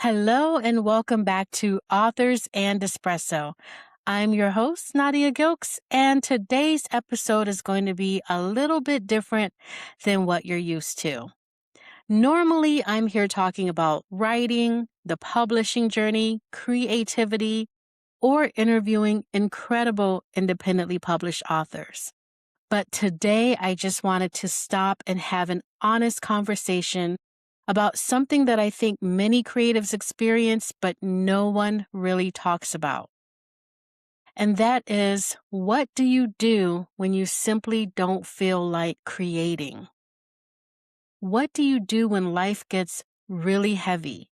Hello and welcome back to Authors and Espresso. I'm your host, Nadia Gilkes, and today's episode is going to be a little bit different than what you're used to. Normally, I'm here talking about writing, the publishing journey, creativity, or interviewing incredible independently published authors. But today, I just wanted to stop and have an honest conversation about something that I think many creatives experience, but no one really talks about. And that is, what do you do when you simply don't feel like creating? What do you do when life gets really heavy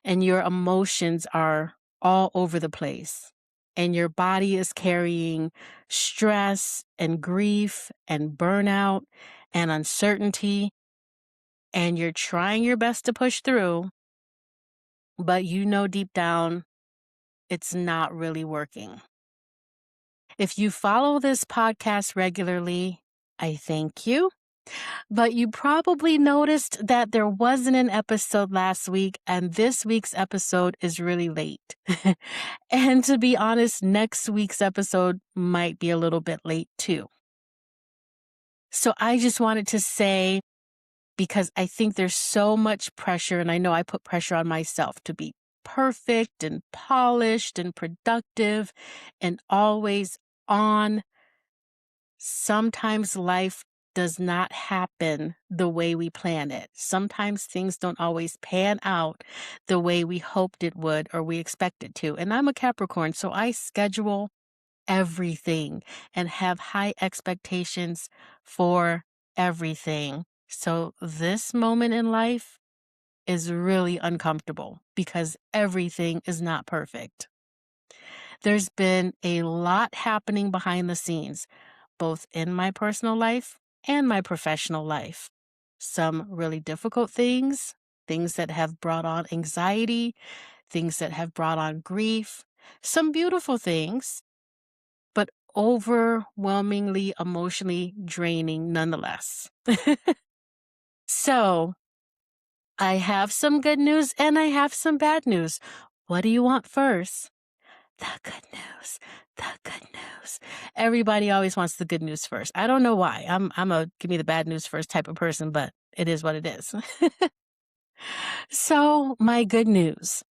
and your emotions are all over the place and your body is carrying stress and grief and burnout and uncertainty, and you're trying your best to push through, but you know deep down it's not really working? If you follow this podcast regularly, I thank you. But you probably noticed that there wasn't an episode last week, and this week's episode is really late. And to be honest, next week's episode might be a little bit late too. So I just wanted to say, because I think there's so much pressure, and I know I put pressure on myself to be perfect and polished and productive and always on. Sometimes life does not happen the way we plan it. Sometimes things don't always pan out the way we hoped it would or we expected to. And I'm a Capricorn, so I schedule everything and have high expectations for everything. So this moment in life is really uncomfortable because everything is not perfect. There's been a lot happening behind the scenes, both in my personal life and my professional life. Some really difficult things, things that have brought on anxiety, things that have brought on grief, some beautiful things, but overwhelmingly emotionally draining nonetheless. So I have some good news and I have some bad news. What do you want first? The good news, the good news. Everybody always wants the good news first. I don't know why. I'm a give me the bad news first type of person, but it is what it is. So, my good news.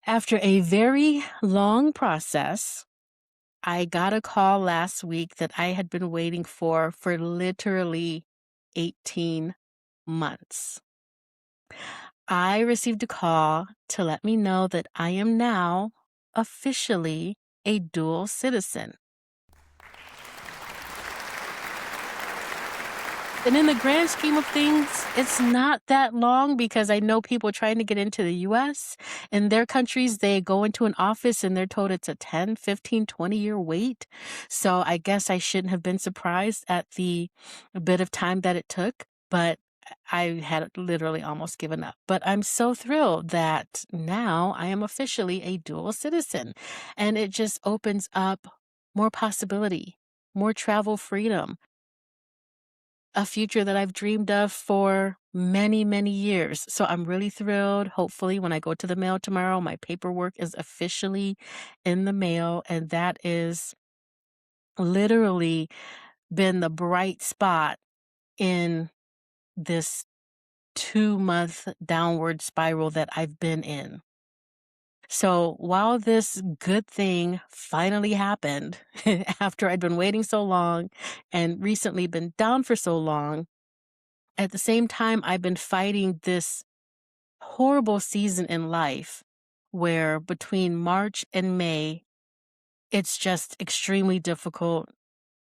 After a very long process, I got a call last week that I had been waiting for literally 18 months. I received a call to let me know that I am now officially a dual citizen. And in the grand scheme of things, it's not that long, because I know people trying to get into the US. In their countries, they go into an office and they're told it's a 10, 15, 20-year wait. So I guess I shouldn't have been surprised at the bit of time that it took, but I had literally almost given up. But I'm so thrilled that now I am officially a dual citizen, and it just opens up more possibility, more travel freedom, a future that I've dreamed of for many, many years. So I'm really thrilled. Hopefully, when I go to the mail tomorrow, my paperwork is officially in the mail. And that is literally been the bright spot in this 2-month downward spiral that I've been in. So while this good thing finally happened after I'd been waiting so long and recently been down for so long, at the same time, I've been fighting this horrible season in life where between March and May, it's just extremely difficult,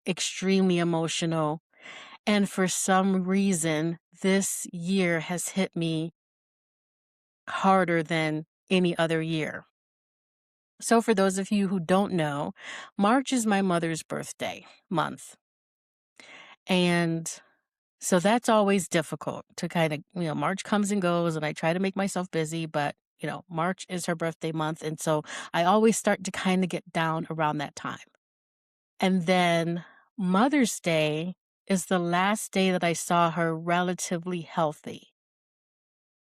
extremely emotional. And for some reason, this year has hit me harder than any other year. So for those of you who don't know, March is my mother's birthday month. And so that's always difficult to kind of, March comes and goes and I try to make myself busy, but March is her birthday month. And so I always start to kind of get down around that time. And then Mother's Day is the last day that I saw her relatively healthy.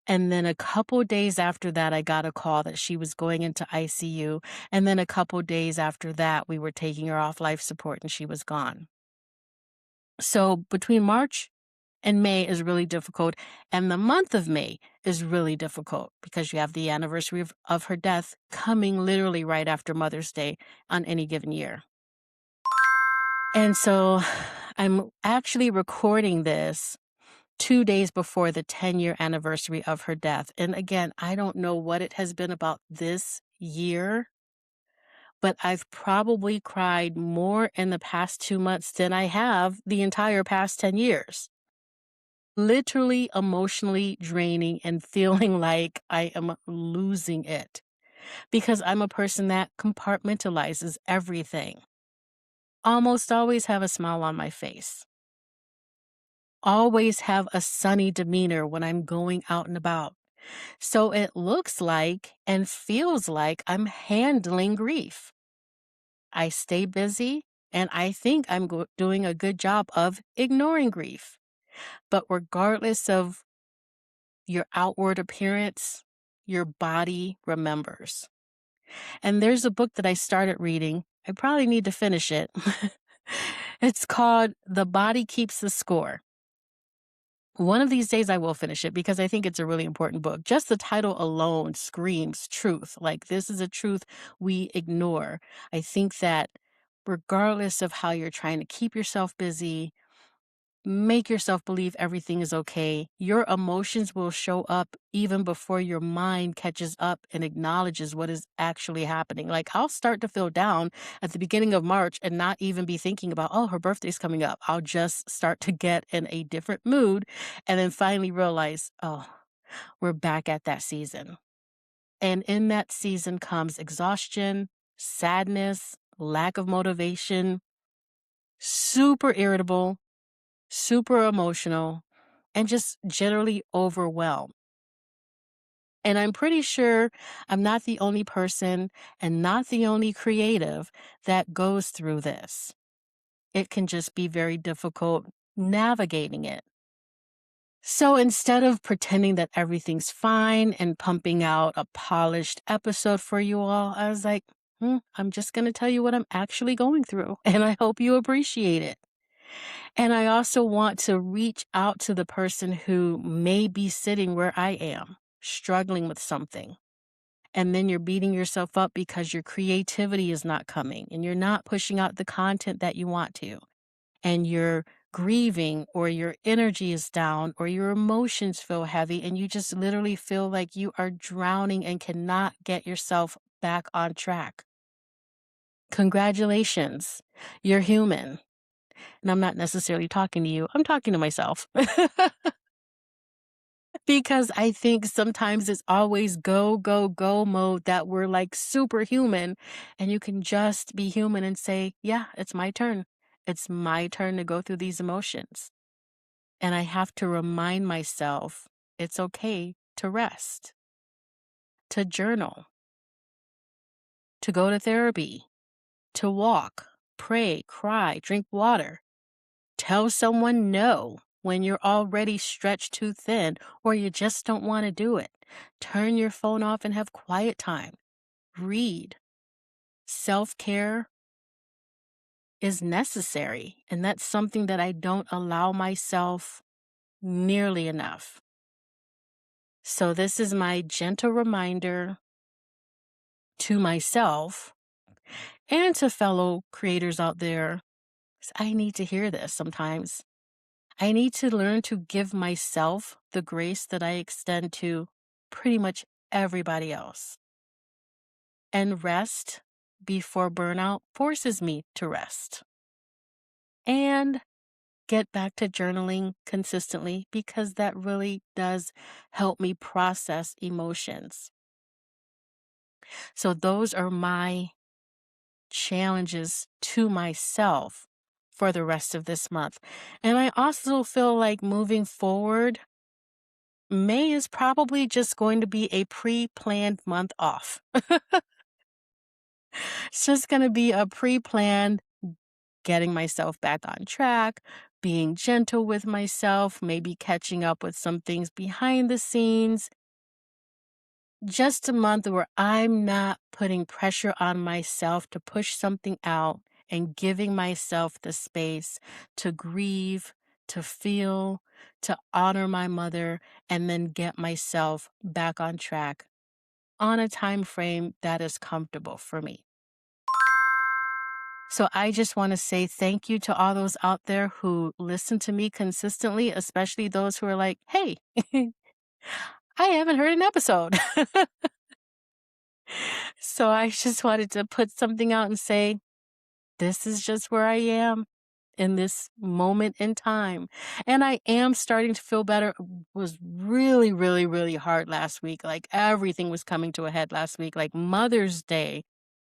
And then a couple days after that, I got a call that she was going into ICU. And then a couple days after that, we were taking her off life support and she was gone. So between March and May is really difficult. And the month of May is really difficult because you have the anniversary of her death coming literally right after Mother's Day on any given year. And so I'm actually recording this 2 days before the 10-year anniversary of her death. And again, I don't know what it has been about this year, but I've probably cried more in the past 2 months than I have the entire past 10 years. Literally emotionally draining and feeling like I am losing it because I'm a person that compartmentalizes everything. Almost always have a smile on my face. Always have a sunny demeanor when I'm going out and about. So it looks like and feels like I'm handling grief. I stay busy and I think I'm doing a good job of ignoring grief. But regardless of your outward appearance, your body remembers. And there's a book that I started reading. I probably need to finish it. It's called The Body Keeps the Score. One of these days I will finish it because I think it's a really important book. Just the title alone screams truth. Like, this is a truth we ignore. I think that regardless of how you're trying to keep yourself busy, make yourself believe everything is okay, your emotions will show up even before your mind catches up and acknowledges what is actually happening. Like, I'll start to feel down at the beginning of March and not even be thinking about, oh, her birthday's coming up. I'll just start to get in a different mood and then finally realize, oh, we're back at that season. And in that season comes exhaustion, sadness, lack of motivation, super irritable, super emotional, and just generally overwhelmed. And I'm pretty sure I'm not the only person and not the only creative that goes through this. It can just be very difficult navigating it. So instead of pretending that everything's fine and pumping out a polished episode for you all, I was like, I'm just going to tell you what I'm actually going through, and I hope you appreciate it. And I also want to reach out to the person who may be sitting where I am, struggling with something. And then you're beating yourself up because your creativity is not coming and you're not pushing out the content that you want to. And you're grieving or your energy is down or your emotions feel heavy and you just literally feel like you are drowning and cannot get yourself back on track. Congratulations, you're human. And I'm not necessarily talking to you, I'm talking to myself. Because I think sometimes it's always go, go, go mode that we're like superhuman, and you can just be human and say, yeah, it's my turn. It's my turn to go through these emotions. And I have to remind myself it's okay to rest, to journal, to go to therapy, to walk, pray, cry, drink water. Tell someone no when you're already stretched too thin or you just don't want to do it. Turn your phone off and have quiet time. Read. Self care is necessary, and that's something that I don't allow myself nearly enough. So, this is my gentle reminder to myself and to fellow creators out there. 'Cause I need to hear this sometimes. I need to learn to give myself the grace that I extend to pretty much everybody else. And rest before burnout forces me to rest. And get back to journaling consistently because that really does help me process emotions. So, those are my challenges to myself for the rest of this month. And I also feel like moving forward, May is probably just going to be a pre planned month off. It's just going to be a pre planned getting myself back on track, being gentle with myself, maybe catching up with some things behind the scenes. Just a month where I'm not putting pressure on myself to push something out and giving myself the space to grieve, to feel, to honor my mother, and then get myself back on track on a time frame that is comfortable for me. So I just want to say thank you to all those out there who listen to me consistently, especially those who are like, hey, I haven't heard an episode. So I just wanted to put something out and say, this is just where I am in this moment in time. And I am starting to feel better. It was really, really, really hard last week. Like everything was coming to a head last week. Like Mother's Day,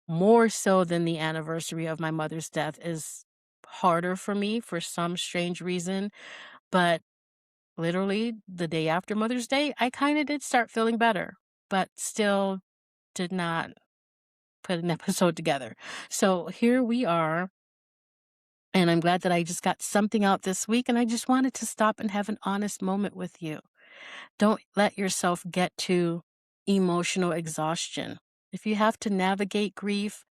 more so than the anniversary of my mother's death, is harder for me for some strange reason. But literally the day after Mother's Day, I kind of did start feeling better, but still did not put an episode together. So here we are. And I'm glad that I just got something out this week. And I just wanted to stop and have an honest moment with you. Don't let yourself get to emotional exhaustion. If you have to navigate grief,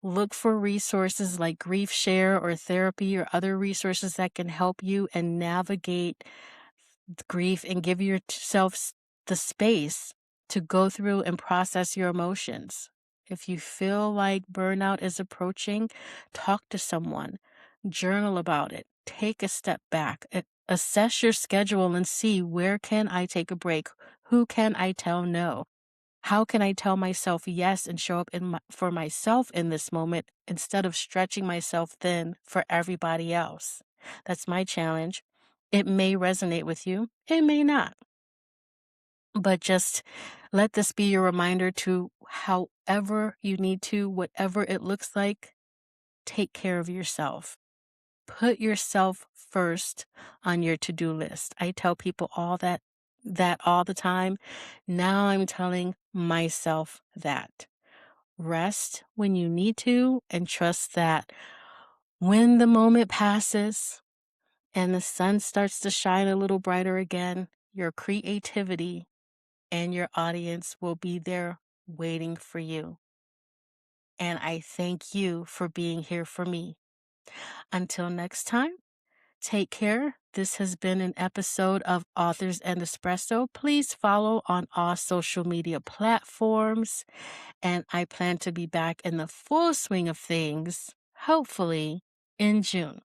look for resources like Grief Share or therapy or other resources that can help you and navigate grief and give yourself the space to go through and process your emotions. If you feel like burnout is approaching, talk to someone, journal about it, take a step back, assess your schedule and see, where can I take a break? Who can I tell no? How can I tell myself yes and show up for myself in this moment instead of stretching myself thin for everybody else? That's my challenge. It may resonate with you, it may not. But just let this be your reminder to, however you need to, whatever it looks like, take care of yourself. Put yourself first on your to-do list. I tell people that all the time. Now I'm telling myself that. Rest when you need to and trust that when the moment passes and the sun starts to shine a little brighter again, your creativity and your audience will be there waiting for you. And I thank you for being here for me. Until next time, take care. This has been an episode of Authors and Espresso. Please follow on all social media platforms. And I plan to be back in the full swing of things, hopefully in June.